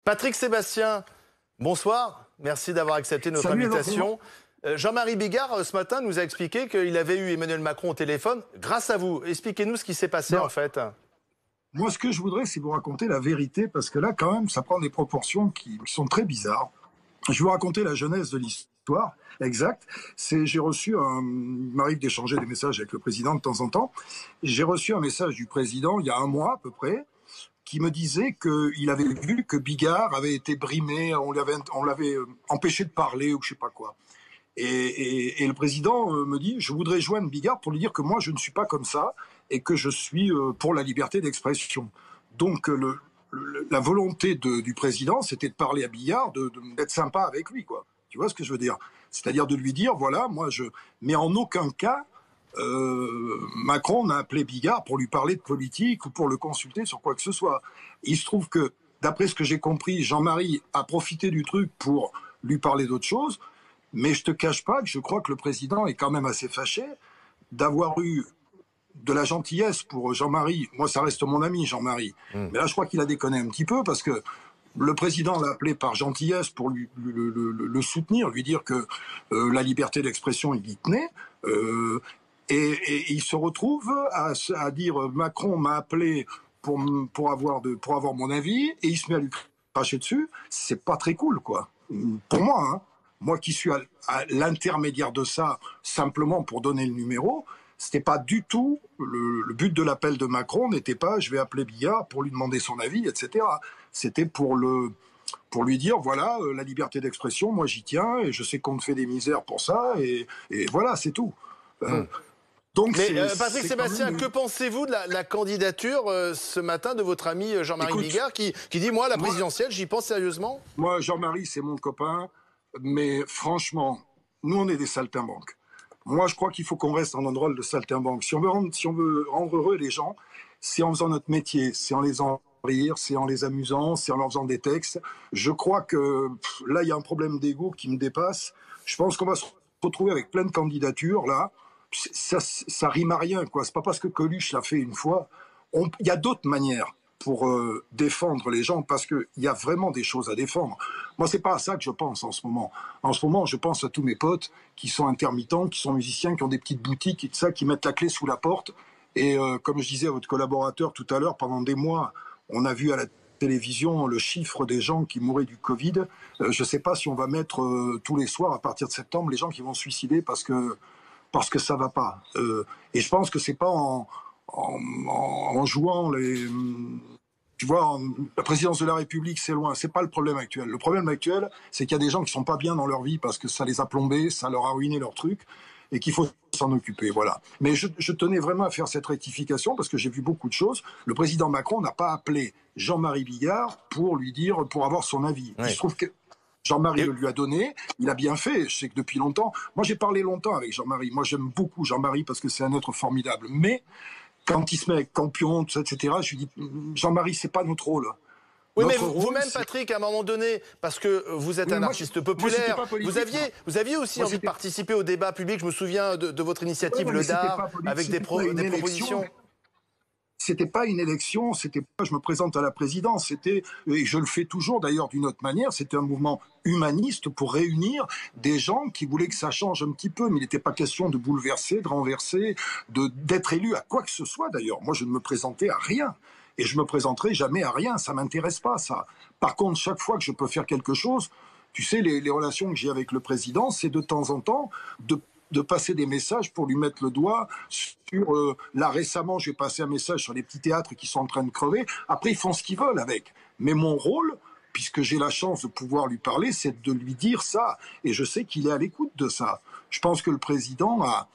Patrick Sébastien, bonsoir. Merci d'avoir accepté notre Salut, invitation. Jean-Marie Bigard, ce matin, nous a expliqué qu'il avait eu Emmanuel Macron au téléphone grâce à vous. Expliquez-nous ce qui s'est passé en fait. Moi, ce que je voudrais, c'est vous raconter la vérité, parce que là, quand même, ça prend des proportions qui sont très bizarres. Je vais vous raconter la genèse de l'histoire, exact. J'ai reçu il m'arrive d'échanger des messages avec le président de temps en temps. J'ai reçu un message du président il y a un mois à peu près, qui me disait qu'il avait vu que Bigard avait été brimé, on l'avait empêché de parler ou je sais pas quoi. Et le président me dit, je voudrais joindre Bigard pour lui dire que moi, je ne suis pas comme ça et que je suis pour la liberté d'expression. Donc, la volonté du président, c'était de parler à Bigard, d'être sympa avec lui, quoi. Tu vois ce que je veux dire? C'est-à-dire de lui dire, voilà, mais en aucun cas, Macron n'a appelé Bigard pour lui parler de politique ou pour le consulter sur quoi que ce soit. Il se trouve que, d'après ce que j'ai compris, Jean-Marie a profité du truc pour lui parler d'autre chose. Mais je te cache pas que je crois que le président est quand même assez fâché d'avoir eu de la gentillesse pour Jean-Marie. Moi, ça reste mon ami, Jean-Marie. Mais là, je crois qu'il a déconné un petit peu parce que le président l'a appelé par gentillesse pour le soutenir, lui dire que la liberté d'expression, il y tenait. Et il se retrouve à dire Macron m'a appelé pour avoir mon avis et il se met à lui cracher dessus. C'est pas très cool, quoi. Pour moi, hein. Moi qui suis à l'intermédiaire de ça, simplement pour donner le numéro, c'était pas du tout le but de l'appel de Macron n'était pas je vais appeler Bigard pour lui demander son avis, etc. C'était pour lui dire voilà, la liberté d'expression, moi j'y tiens et je sais qu'on me fait des misères pour ça et voilà, c'est tout. Donc, Patrick Sébastien, que pensez-vous de la candidature ce matin de votre ami Jean-Marie Bigard qui dit moi la présidentielle, j'y pense sérieusement? Moi, Jean-Marie, c'est mon copain. Mais franchement, nous, on est des saltimbanques. Moi, je crois qu'il faut qu'on reste en un rôle de saltimbanque. Si on veut rendre heureux les gens, c'est en faisant notre métier, c'est en les faisant rire, c'est en les amusant, c'est en leur faisant des textes. Je crois que là, il y a un problème d'ego qui me dépasse. Je pense qu'on va se retrouver avec plein de candidatures, là. Ça rime à rien, quoi. C'est pas parce que Coluche l'a fait une fois. Il y a d'autres manières pour défendre les gens, parce qu'il y a vraiment des choses à défendre. Moi, c'est pas à ça que je pense en ce moment. En ce moment, je pense à tous mes potes qui sont intermittents, qui sont musiciens, qui ont des petites boutiques et tout ça, qui mettent la clé sous la porte. Et comme je disais à votre collaborateur tout à l'heure, pendant des mois, on a vu à la télévision le chiffre des gens qui mouraient du Covid. Je sais pas si on va mettre tous les soirs, à partir de septembre, les gens qui vont se suicider parce que ça va pas. Et je pense que c'est pas en jouant tu vois, la présidence de la République, c'est loin. C'est pas le problème actuel. Le problème actuel, c'est qu'il y a des gens qui sont pas bien dans leur vie parce que ça les a plombés, ça leur a ruiné leur truc, et qu'il faut s'en occuper. Voilà. Mais je tenais vraiment à faire cette rectification parce que j'ai vu beaucoup de choses. Le président Macron n'a pas appelé Jean-Marie Bigard pour avoir son avis. Ouais. Il se trouve que Jean-Marie le lui a donné, il a bien fait, je sais que depuis longtemps, moi j'ai parlé longtemps avec Jean-Marie, moi j'aime beaucoup Jean-Marie parce que c'est un être formidable, mais quand il se met avec Campion, etc., je lui dis, Jean-Marie, c'est pas notre rôle. Oui, mais vous-même, Patrick, à un moment donné, parce que vous êtes un artiste populaire, vous aviez aussi envie de participer au débat public, je me souviens de votre initiative Le Dard, avec des propositions. C'était pas une élection, c'était pas je me présente à la présidence, c'était, et je le fais toujours d'ailleurs d'une autre manière, c'était un mouvement humaniste pour réunir des gens qui voulaient que ça change un petit peu, mais il n'était pas question de bouleverser, de renverser, d'être élu à quoi que ce soit d'ailleurs. Moi je ne me présentais à rien, et je me présenterai jamais à rien, ça m'intéresse pas ça. Par contre, chaque fois que je peux faire quelque chose, tu sais, les relations que j'ai avec le président, c'est de temps en temps de passer des messages pour lui mettre le doigt sur... là, récemment, j'ai passé un message sur les petits théâtres qui sont en train de crever. Après, ils font ce qu'ils veulent avec. Mais mon rôle, puisque j'ai la chance de pouvoir lui parler, c'est de lui dire ça. Et je sais qu'il est à l'écoute de ça. Je pense que le président a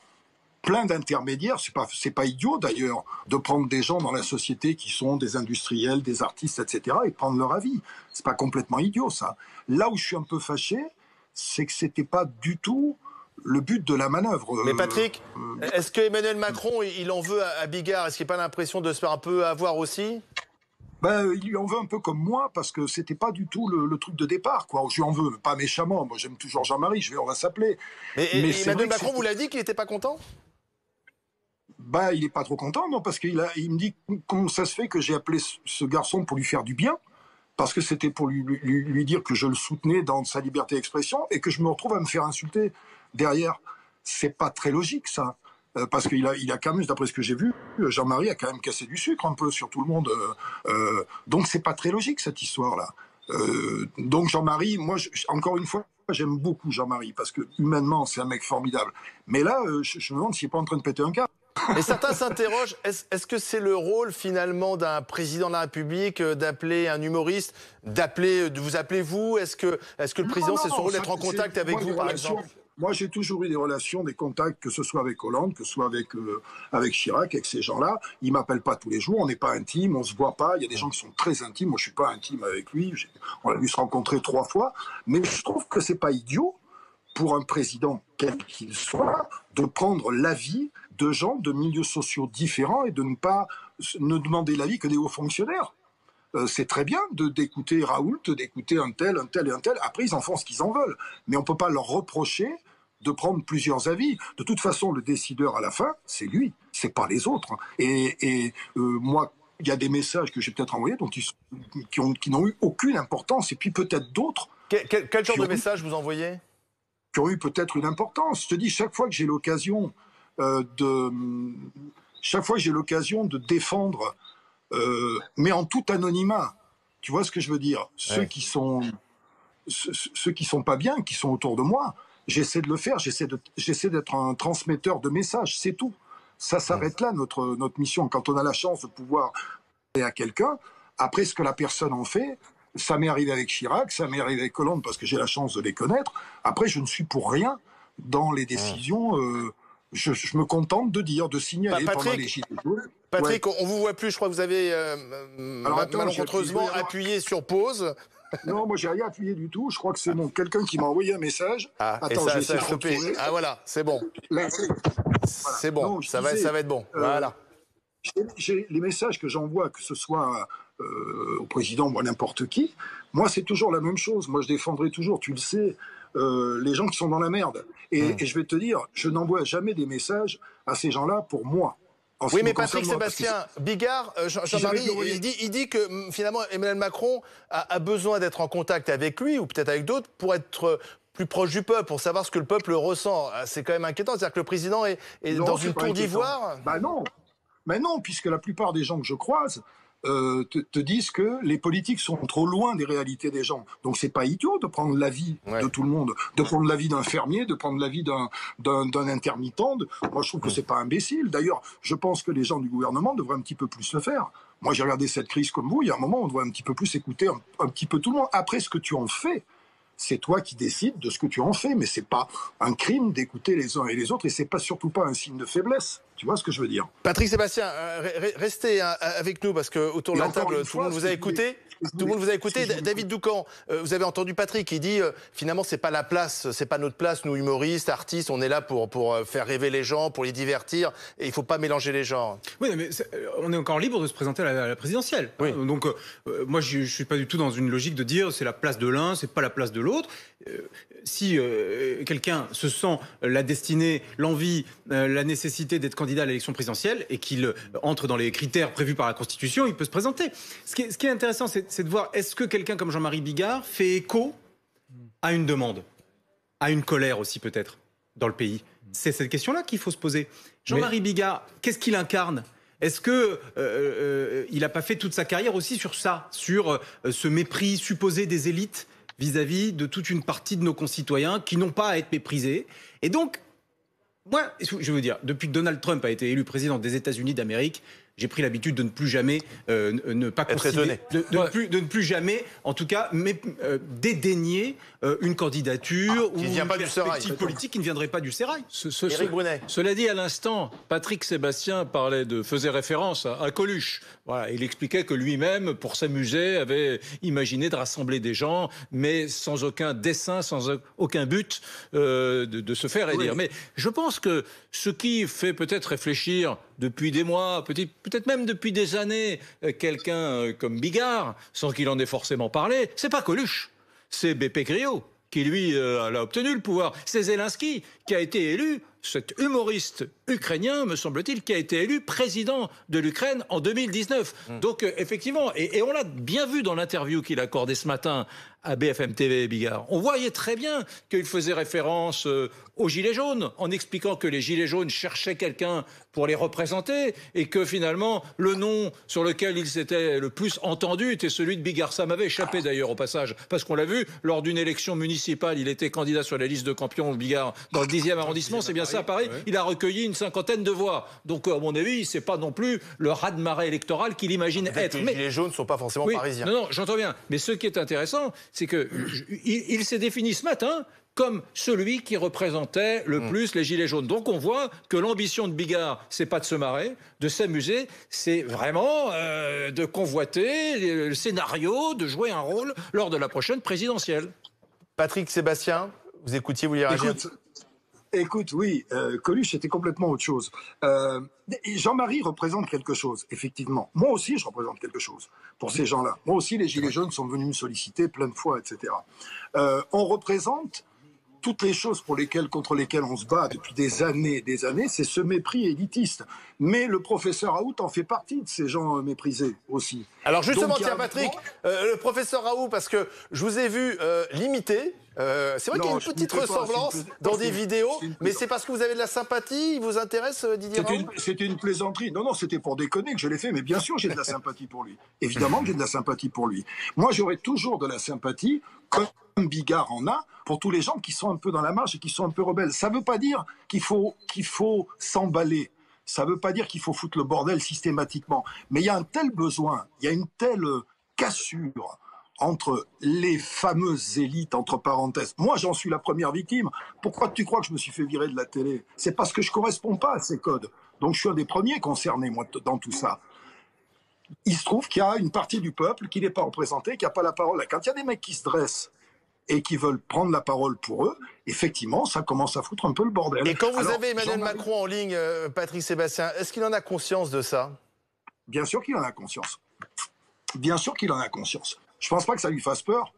plein d'intermédiaires. C'est pas idiot, d'ailleurs, de prendre des gens dans la société qui sont des industriels, des artistes, etc., et prendre leur avis. C'est pas complètement idiot, ça. Là où je suis un peu fâché, c'est que c'était pas du tout le but de la manœuvre. Mais Patrick, est-ce que Emmanuel Macron, il en veut à Bigard? Est-ce qu'il n'a pas l'impression de se faire un peu avoir aussi? Il lui en veut un peu comme moi, parce que c'était pas du tout le truc de départ, quoi. Je lui en veux, pas méchamment. Moi, j'aime toujours Jean-Marie, on va s'appeler. Mais Emmanuel Macron vous l'a dit qu'il n'était pas content? Il n'est pas trop content, non, parce qu'il me dit comment ça se fait que j'ai appelé ce garçon pour lui faire du bien. parce que c'était pour lui dire que je le soutenais dans sa liberté d'expression et que je me retrouve à me faire insulter derrière. C'est pas très logique, ça. Parce qu'il a quand même, d'après ce que j'ai vu, Jean-Marie a quand même cassé du sucre un peu sur tout le monde. Donc c'est pas très logique, cette histoire-là. Donc Jean-Marie, moi, encore une fois, j'aime beaucoup Jean-Marie, parce que humainement, c'est un mec formidable. Mais là, je me demande s'il n'est pas en train de péter un câble. Et certains s'interrogent, est-ce que c'est le rôle finalement d'un président de la République d'appeler un humoriste, de vous appeler vous? Est-ce que le président, c'est son rôle d'être en contact avec vous, par exemple? Moi, j'ai toujours eu des relations, des contacts, que ce soit avec Hollande, que ce soit avec Chirac, avec ces gens-là. Ils m'appellent pas tous les jours, on n'est pas intime, on se voit pas. Il y a des gens qui sont très intimes. Moi, je suis pas intime avec lui. On a dû se rencontrer 3 fois. Mais je trouve que c'est pas idiot pour un président, quel qu'il soit, de prendre l'avis de gens de milieux sociaux différents et de ne demander l'avis que des hauts fonctionnaires. C'est très bien d'écouter Raoult, d'écouter un tel et un tel. Après, ils en font ce qu'ils en veulent. Mais on ne peut pas leur reprocher de prendre plusieurs avis. De toute façon, le décideur à la fin, c'est lui, c'est pas les autres. Et moi, il y a des messages que j'ai peut-être envoyés qui n'ont eu aucune importance. Et puis peut-être d'autres. Quel genre de message vous envoyez? Qui ont eu peut-être une importance. Je te dis, chaque fois que j'ai l'occasion de défendre, mais en tout anonymat, tu vois ce que je veux dire, ceux qui sont pas bien, qui sont autour de moi, j'essaie de le faire, j'essaie d'être un transmetteur de messages, c'est tout. Ça s'arrête là, notre mission. Quand on a la chance de pouvoir parler à quelqu'un, après ce que la personne en fait, ça m'est arrivé avec Chirac, ça m'est arrivé avec Hollande parce que j'ai la chance de les connaître. Après, je ne suis pour rien dans les décisions. Je me contente de signaler pendant les gilets jaunes. Patrick, on vous voit plus. Je crois que vous avez malencontreusement appuyé sur pause. Non, moi j'ai rien appuyé du tout. Je crois que c'est quelqu'un qui m'a envoyé un message. Attends, je vais essayer de choper. Ah voilà, c'est bon. Là, c'est bon. Non, ça va être bon. Voilà. J'ai les messages que j'envoie, que ce soit au président ou à n'importe qui, moi c'est toujours la même chose. Moi je défendrai toujours, tu le sais, les gens qui sont dans la merde. Et je vais te dire, je n'envoie jamais des messages à ces gens-là pour moi. Oui, mais Patrick Sébastien Bigard, Jean-Marie, il dit que finalement Emmanuel Macron a besoin d'être en contact avec lui ou peut-être avec d'autres pour être plus proche du peuple, pour savoir ce que le peuple ressent. C'est quand même inquiétant. C'est-à-dire que le président est dans une tour d'ivoire. Bah non. Mais non, puisque la plupart des gens que je croise te disent que les politiques sont trop loin des réalités des gens. Donc c'est pas idiot de prendre l'avis de tout le monde, de prendre l'avis d'un fermier, de prendre l'avis d'un intermittent. Moi je trouve que c'est pas imbécile. D'ailleurs, je pense que les gens du gouvernement devraient un petit peu plus le faire. Moi j'ai regardé cette crise comme vous, il y a un moment on devrait un petit peu plus écouter un petit peu tout le monde. Après ce que tu en fais, c'est toi qui décides de ce que tu en fais, mais c'est pas un crime d'écouter les uns et les autres, et c'est surtout pas un signe de faiblesse. Tu vois ce que je veux dire? Patrick Sébastien, restez avec nous parce que autour de la table, tout le monde vous a écouté. Tout le monde vous a écouté. David Doucan, vous avez entendu Patrick qui dit finalement c'est pas notre place, nous humoristes, artistes, on est là pour faire rêver les gens, pour les divertir, et il faut pas mélanger les genres. Oui, mais on est encore libre de se présenter à la présidentielle. Oui. Donc moi je suis pas du tout dans une logique de dire c'est la place de l'un, c'est pas la place de l'autre. Si quelqu'un se sent la destinée, l'envie, la nécessité d'être candidat à l'élection présidentielle et qu'il entre dans les critères prévus par la Constitution, il peut se présenter. Ce qui est intéressant, c'est de voir est-ce que quelqu'un comme Jean-Marie Bigard fait écho à une demande, à une colère aussi peut-être dans le pays. C'est cette question-là qu'il faut se poser. Jean-Marie Bigard, qu'est-ce qu'il incarne ? Est-ce que il n'a pas fait toute sa carrière aussi sur ça, sur ce mépris supposé des élites vis-à-vis de toute une partie de nos concitoyens qui n'ont pas à être méprisés? Et donc, moi, je veux dire, depuis que Donald Trump a été élu président des États-Unis d'Amérique, j'ai pris l'habitude de ne plus jamais ne pas considérer, de ne plus jamais, en tout cas, dédaigner une candidature ou une perspective politique qui ne viendrait pas du sérail. Éric Brunet. Cela dit, à l'instant, Patrick Sébastien faisait référence à Coluche. Voilà, il expliquait que lui-même, pour s'amuser, avait imaginé de rassembler des gens, mais sans aucun dessein, sans aucun but de se faire élire. Oui. Mais je pense que ce qui fait peut-être réfléchir depuis des mois, peut-être même depuis des années, quelqu'un comme Bigard, sans qu'il en ait forcément parlé, c'est pas Coluche, c'est BP Grillo qui lui a obtenu le pouvoir. C'est Zelensky qui a été élu, cet humoriste ukrainien, me semble-t-il, qui a été élu président de l'Ukraine en 2019. Donc, effectivement, et on l'a bien vu dans l'interview qu'il a accordée ce matin à BFM TV, Bigard. On voyait très bien qu'il faisait référence aux Gilets jaunes, en expliquant que les Gilets jaunes cherchaient quelqu'un pour les représenter, et que finalement, le nom sur lequel il s'était le plus entendu était celui de Bigard. Ça m'avait échappé d'ailleurs au passage, parce qu'on l'a vu, lors d'une élection municipale, il était candidat sur la liste de Campion, Bigard, dans le 10e arrondissement, c'est bien ça à Paris, ouais. Il a recueilli une 50aine de voix. Donc, à mon avis, c'est pas non plus le raz-de-marée électoral qu'il imagine être. Les Gilets jaunes ne sont pas forcément parisiens. Non, j'entends bien. Mais ce qui est intéressant, c'est que il s'est défini ce matin comme celui qui représentait le plus les Gilets jaunes. Donc on voit que l'ambition de Bigard, c'est pas de se marrer, de s'amuser, c'est vraiment de convoiter le scénario, de jouer un rôle lors de la prochaine présidentielle. Patrick Sébastien, vous écoutiez, vous vouliez réagir ? Écoute, oui, Coluche, c'était complètement autre chose. Jean-Marie représente quelque chose, effectivement. Moi aussi, je représente quelque chose pour ces gens-là. Moi aussi, les Gilets jaunes sont venus me solliciter plein de fois, etc. On représente toutes les choses contre lesquelles on se bat depuis des années, c'est ce mépris élitiste. Mais le professeur Raoult en fait partie de ces gens méprisés aussi. Alors justement, tiens Patrick, le professeur Raoult, parce que je vous ai vu l'imiter. C'est vrai qu'il y a une petite ressemblance dans des vidéos, mais c'est parce que vous avez de la sympathie, il vous intéresse Didier Raoult ? C'était une plaisanterie. Non, c'était pour déconner que je l'ai fait, mais bien sûr j'ai de la sympathie pour lui. Évidemment que j'ai de la sympathie pour lui. Moi j'aurai toujours de la sympathie, comme Bigard en a, pour tous les gens qui sont un peu dans la marge et qui sont un peu rebelles. Ça ne veut pas dire qu'il faut s'emballer. Ça ne veut pas dire qu'il faut foutre le bordel systématiquement. Mais il y a un tel besoin, il y a une telle cassure entre les fameuses élites, entre parenthèses. Moi, j'en suis la première victime. Pourquoi tu crois que je me suis fait virer de la télé ? C'est parce que je ne corresponds pas à ces codes. Donc je suis un des premiers concernés, moi, dans tout ça. Il se trouve qu'il y a une partie du peuple qui n'est pas représentée, qui n'a pas la parole. Quand il y a des mecs qui se dressent et qui veulent prendre la parole pour eux, effectivement, ça commence à foutre un peu le bordel. Et quand vous avez Emmanuel Macron en ligne, Patrick Sébastien, est-ce qu'il en a conscience de ça ? Bien sûr qu'il en a conscience. Bien sûr qu'il en a conscience. Je ne pense pas que ça lui fasse peur.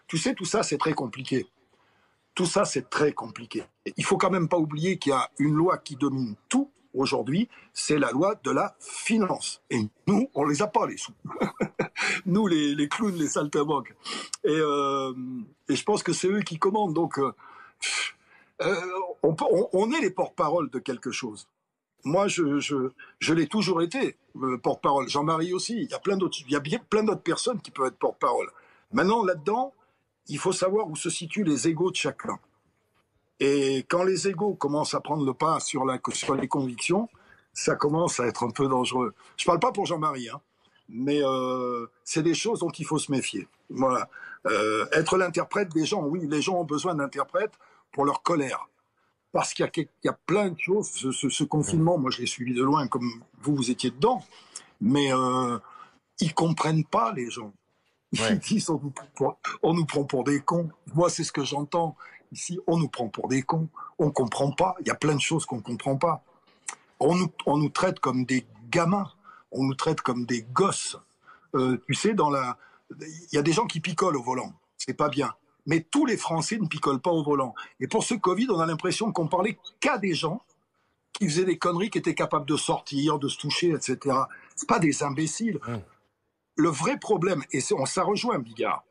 Tu sais, tout ça, c'est très compliqué. Tout ça, c'est très compliqué. Il ne faut quand même pas oublier qu'il y a une loi qui domine tout aujourd'hui, c'est la loi de la finance. Et nous, on ne les a pas, les sous. Nous, les clowns, les saltimbanques. Et je pense que c'est eux qui commandent. Donc, on est les porte-parole de quelque chose. Moi, je l'ai toujours été, porte-parole. Jean-Marie aussi. Il y a plein d'autres personnes qui peuvent être porte-parole. Maintenant, là-dedans, il faut savoir où se situent les égos de chacun. Et quand les égos commencent à prendre le pas sur les convictions, ça commence à être un peu dangereux. Je ne parle pas pour Jean-Marie, hein, mais c'est des choses dont il faut se méfier. Voilà. Être l'interprète des gens, oui, les gens ont besoin d'interprètes pour leur colère. Parce qu'il y a plein de choses. Ce confinement, moi, je l'ai suivi de loin, comme vous étiez dedans. Mais ils ne comprennent pas, les gens. Ouais. Ils disent, on nous prend pour des cons. Moi, c'est ce que j'entends. Ici, on nous prend pour des cons. On ne comprend pas. Il y a plein de choses qu'on ne comprend pas. On nous traite comme des gamins. On nous traite comme des gosses. Tu sais, il y a des gens qui picolent au volant. C'est pas bien. Mais tous les Français ne picolent pas au volant. Et pour ce Covid, on a l'impression qu'on parlait qu'à des gens qui faisaient des conneries, qui étaient capables de sortir, de se toucher, etc. C'est pas des imbéciles. Le vrai problème, et ça rejoint Bigard,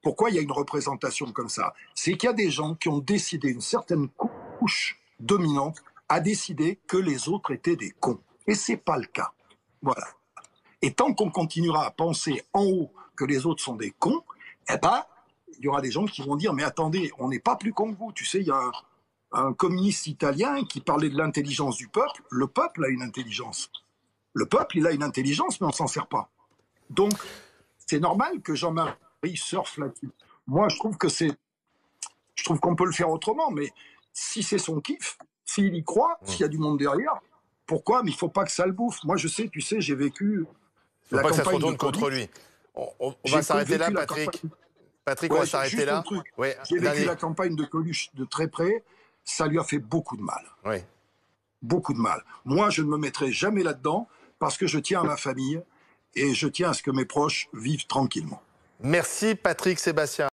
pourquoi il y a une représentation comme ça, c'est qu'il y a des gens qui ont décidé, une certaine couche dominante a décidé que les autres étaient des cons. Et c'est pas le cas. Voilà. Et tant qu'on continuera à penser en haut que les autres sont des cons, eh ben, il y aura des gens qui vont dire, mais attendez, on n'est pas plus cons que vous. Tu sais, il y a un communiste italien qui parlait de l'intelligence du peuple. Le peuple a une intelligence. Le peuple, il a une intelligence, mais on ne s'en sert pas. Donc, c'est normal que Jean-Marie surfe là-dessus. Moi, je trouve qu'on peut le faire autrement, mais si c'est son kiff, s'il y croit, s'il y a du monde derrière, pourquoi ? Mais il ne faut pas que ça le bouffe. Moi, je sais, tu sais, j'ai vécu... Il ne faut pas que ça se retourne contre lui. On va s'arrêter là, Patrick. Patrick, on va s'arrêter là. Ouais, j'ai vécu la campagne de Coluche de très près. Ça lui a fait beaucoup de mal. Oui. Beaucoup de mal. Moi, je ne me mettrai jamais là-dedans parce que je tiens à ma famille et je tiens à ce que mes proches vivent tranquillement. Merci, Patrick Sébastien.